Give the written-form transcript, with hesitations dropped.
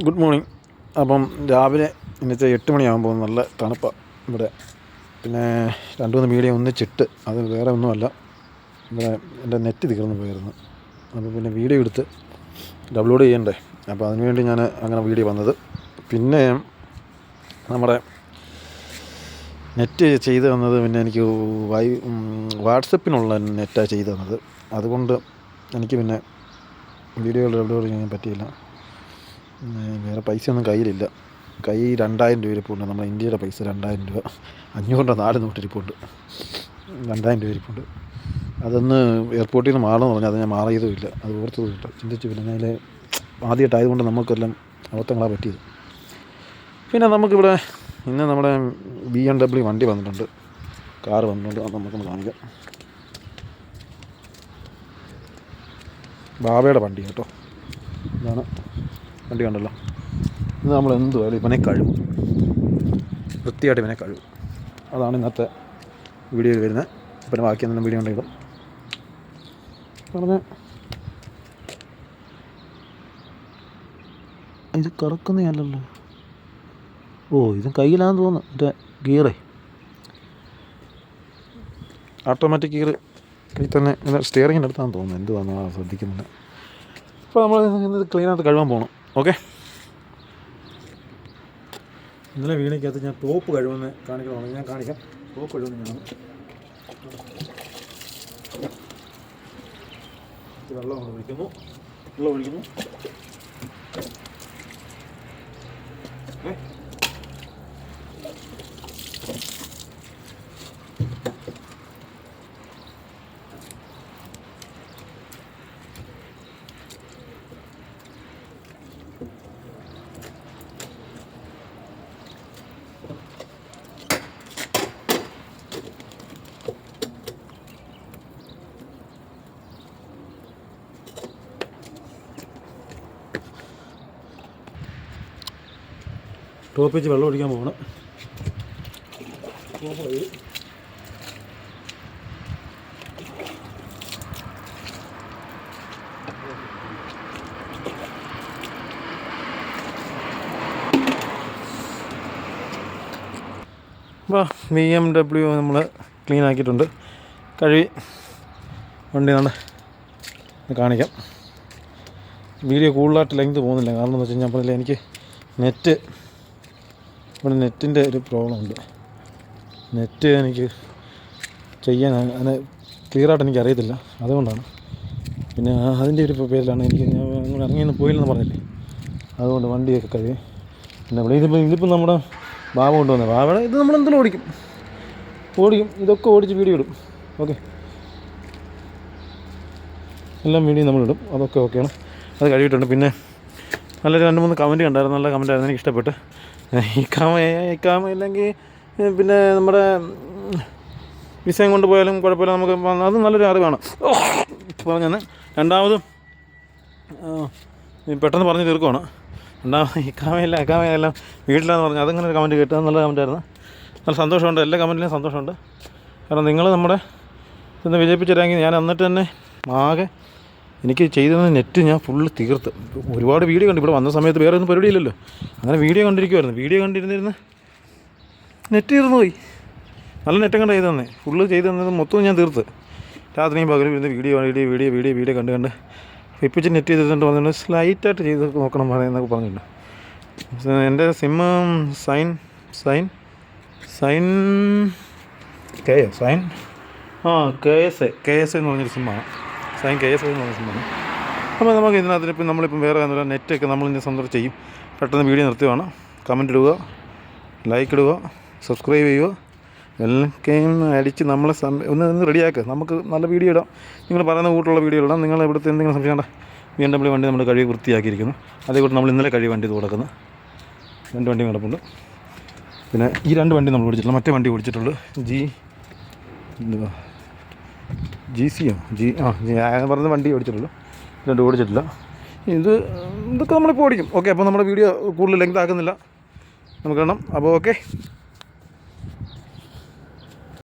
Good morning. അപ്പം രാവിലെ ഇന്നത്തെ 8 മണിയാകുമ്പോൾ നല്ല തണുപ്പാണ് ഇവിടെ. പിന്നെ 2-3 വീഡിയോ ഒന്നിച്ചിട്ട്, അത് വേറെ ഒന്നുമല്ല, ഇവിടെ എൻ്റെ നെറ്റ് തീർന്നു പോയിരുന്നു. അപ്പോൾ പിന്നെ വീഡിയോ എടുത്ത് ഡൗൺലോഡ് ചെയ്യണ്ടേ, അപ്പോൾ അതിനുവേണ്ടി ഞാൻ അങ്ങനെ വീഡിയോ വന്നത്. പിന്നെ നമ്മുടെ നെറ്റ് ചെയ്ത് തന്നത് പിന്നെ എനിക്ക് വാട്സപ്പിനുള്ള നെറ്റാണ് ചെയ്ത് തന്നത്. അതുകൊണ്ട് എനിക്ക് പിന്നെ വീഡിയോകൾ ഡൗൺലോഡ് ചെയ്യാൻ പറ്റിയില്ല. വേറെ പൈസയൊന്നും കയ്യിലില്ല. 2000 രൂപ ഇരിപ്പുണ്ട്. നമ്മുടെ ഇന്ത്യയുടെ പൈസ 2000 രൂപ, 500 4 നോട്ട് ഇരിപ്പുണ്ട്. 2000 രൂപ ഇരിപ്പുണ്ട്. അതൊന്ന് എയർപോർട്ടിൽ നിന്ന് മാറണമെന്ന് പറഞ്ഞാൽ അത് ഞാൻ മാറിയതുമില്ല, അത് ഓർത്തതുമില്ല, ചിന്തിച്ചു. പിന്നെ അതിൽ ആദ്യമായിട്ടായതുകൊണ്ട് നമുക്കെല്ലാം അബദ്ധങ്ങളാണ് പറ്റിയത്. പിന്നെ നമുക്കിവിടെ ഇന്ന് നമ്മുടെ BMW വണ്ടി വന്നിട്ടുണ്ട്, കാറ് വന്നിട്ടുണ്ട്. അത് നമുക്കൊന്ന് കാണിക്കാം. ബാബയുടെ വണ്ടി കേട്ടോ, ഇതാണ് വണ്ടി. കണ്ടല്ലോ, ഇത് നമ്മൾ എന്തുവായാലും ഇവനെ കഴുകും, വൃത്തിയായിട്ട് ഇവനെ കഴുകും. അതാണ് ഇന്നത്തെ വീഡിയോയിൽ വരുന്നത്. പിന്നെ ബാക്കി എന്തെങ്കിലും വീഡിയോ ഉണ്ടെങ്കിലും പറഞ്ഞ് ഇത് കറക്കുന്നതല്ലല്ലോ. ഇത് കയ്യിലാണെന്ന് തോന്നുന്നു, മറ്റേ ഗിയറേ, ഓട്ടോമാറ്റിക് ഗിയർ ഇതിൽ തന്നെ സ്റ്റിയറിങ്ങിൻ്റെ അടുത്താണെന്ന് തോന്നുന്നു. എന്തുവാണെന്ന് ശ്രദ്ധിക്കുന്നില്ല. അപ്പോൾ നമ്മൾ ഇന്നത് ക്ലീനായിട്ട് കഴുകാൻ പോകണം. ഓക്കെ, ഇന്നലെ വീടിനകത്ത് ഞാൻ ടോപ്പ് കഴുകുന്ന കാണിക്കണമെന്ന് ഞാൻ കാണിക്കാം. ടോപ്പ് കഴുകുന്ന ഞാൻ വെള്ളം ഒഴിക്കുന്നു. ഓക്കെ, ടോപ്പ് വെച്ച് വെള്ളം ഒഴിക്കാൻ പോകണം. BMW നമ്മൾ ക്ലീൻ ആക്കിയിട്ടുണ്ട്, കഴുകി. വണ്ടി കണ്ട് കാണിക്കാം. വീഡിയോ കൂടുതലായിട്ട് ലെങ്ത് പോകുന്നില്ല, കാരണം എന്ന് വെച്ച് കഴിഞ്ഞാൽ പറഞ്ഞില്ല, എനിക്ക് ഇവിടെ നെറ്റിൻ്റെ ഒരു പ്രോബ്ലം ഉണ്ട്. നെറ്റ് എനിക്ക് ചെയ്യാൻ അങ്ങനെ ക്ലിയറായിട്ട് എനിക്ക് അറിയത്തില്ല, അതുകൊണ്ടാണ്. പിന്നെ അതിൻ്റെ ഒരു പേരിലാണ് എനിക്ക് അങ്ങനെ ഇറങ്ങിയൊന്നും പോയില്ലെന്ന് പറഞ്ഞില്ലേ, അതുകൊണ്ട് വണ്ടിയൊക്കെ കഴുകി. പിന്നെ ഇവിടെ ഇതിപ്പോൾ നമ്മുടെ ബാബ കൊണ്ടുവന്നത്. ബാബയുടെ ഇത് നമ്മളെന്തെങ്കിലും ഓടിക്കും, ഇതൊക്കെ ഓടിച്ച് വീഡിയോ ഇടും. ഓക്കെ, എല്ലാം വീഡിയോ നമ്മളിടും, അതൊക്കെ ഓക്കെയാണ്. അത് കഴിയിട്ടുണ്ട്. പിന്നെ നല്ലൊരു 2-3 കമൻറ്റ് കണ്ടായിരുന്നു, നല്ല കമൻറ്റായിരുന്നു, എനിക്ക് ഇഷ്ടപ്പെട്ട്. ഈ കാമ ഇല്ലെങ്കിൽ പിന്നെ നമ്മുടെ വിസയം കൊണ്ട് പോയാലും കുഴപ്പമില്ല, നമുക്ക് അത് നല്ലൊരു അറിവാണ് പറഞ്ഞത്. രണ്ടാമതും പെട്ടെന്ന് പറഞ്ഞ് തീർക്കുവാണ്. ഈ കാമയെല്ലാം വീട്ടിലാന്ന് പറഞ്ഞു, അതങ്ങനെ ഒരു കമൻറ്റ് കേട്ടത് നല്ല കമൻറ്റായിരുന്നു. നല്ല സന്തോഷമുണ്ട്, എല്ലാ കമൻറ്റിലും സന്തോഷമുണ്ട്. കാരണം നിങ്ങൾ നമ്മുടെ ഇന്ന് വിജയിപ്പിച്ചിട്ടെങ്കിൽ ഞാൻ എന്നിട്ട് തന്നെ ആകെ എനിക്ക് ചെയ്തത് നെറ്റ് ഞാൻ ഫുള്ള് തീർത്ത്. ഒരുപാട് വീഡിയോ കണ്ടു, ഇവിടെ വന്ന സമയത്ത് വേറെ ഒന്നും പരിപാടിയില്ലല്ലോ, അങ്ങനെ വീഡിയോ കണ്ടിരിക്കുമായിരുന്നു. വീഡിയോ കണ്ടിരുന്നിരുന്ന് നെറ്റ് തീർന്നു പോയി. നല്ല നെറ്റും കണ്ട് ചെയ്ത് തന്നെ, ഫുള്ള് ചെയ്ത് തന്നത് മൊത്തം ഞാൻ തീർത്ത്. രാത്രിയും പകലും ഇരുന്ന് വീഡിയോ കണ്ട് ഇപ്പിച്ച് നെറ്റ് ചെയ്തിട്ട് വന്നിട്ട് സ്ലൈറ്റായിട്ട് ചെയ്ത് നോക്കണം എന്നൊക്കെ പറഞ്ഞിട്ടുണ്ട്. എൻ്റെ സിമ്മ് സൈൻ KS എന്ന് പറഞ്ഞൊരു സിമ്മാണ്. സൈൻ KS എന്ന് പറഞ്ഞ സിമ്മാണ്. അപ്പോൾ നമുക്ക് ഇതിനകത്ത് നമ്മളിപ്പം വേറെ നെറ്റൊക്കെ നമ്മളിന്ന് സ്വന്തം ചെയ്യും. പെട്ടെന്ന് വീഡിയോ നിർത്തുകയാണ്. കമൻറ്റ് ഇടുക, ലൈക്ക് ഇടുക, സബ്സ്ക്രൈബ് ചെയ്യുക, എല്ലാം അടിച്ച് നമ്മളെ ഒന്ന് റെഡിയാക്കുക. നമുക്ക് നല്ല വീഡിയോ ഇടാം, നിങ്ങൾ പറയുന്ന കൂട്ടുള്ള വീഡിയോ ഇടാം. നിങ്ങൾ ഇവിടുത്തെ എന്തെങ്കിലും സംശയം BMW വണ്ടി നമ്മൾ കഴുകി വൃത്തിയാക്കിയിരിക്കുന്നു. അതേക്കൂട്ട് നമ്മൾ ഇന്നലെ കഴുകി വണ്ടി കൊടുക്കുന്നു. 2 വണ്ടി കിടപ്പുണ്ട്. പിന്നെ ഈ 2 വണ്ടി നമ്മൾ ഓടിച്ചിട്ടുള്ളൂ, മറ്റേ വണ്ടി ഓടിച്ചിട്ടുള്ളൂ ഞാൻ പറഞ്ഞ വണ്ടി ഓടിച്ചിട്ടുള്ളൂ, 2 ഓടിച്ചിട്ടില്ല. ഇതൊക്കെ നമ്മളിപ്പോൾ ഓടിക്കും. ഓക്കെ, അപ്പോൾ നമ്മുടെ വീഡിയോ കൂടുതൽ ലെങ്ത് ആക്കുന്നില്ല, നമുക്ക് കാണാം. അപ്പോൾ ഓക്കെ.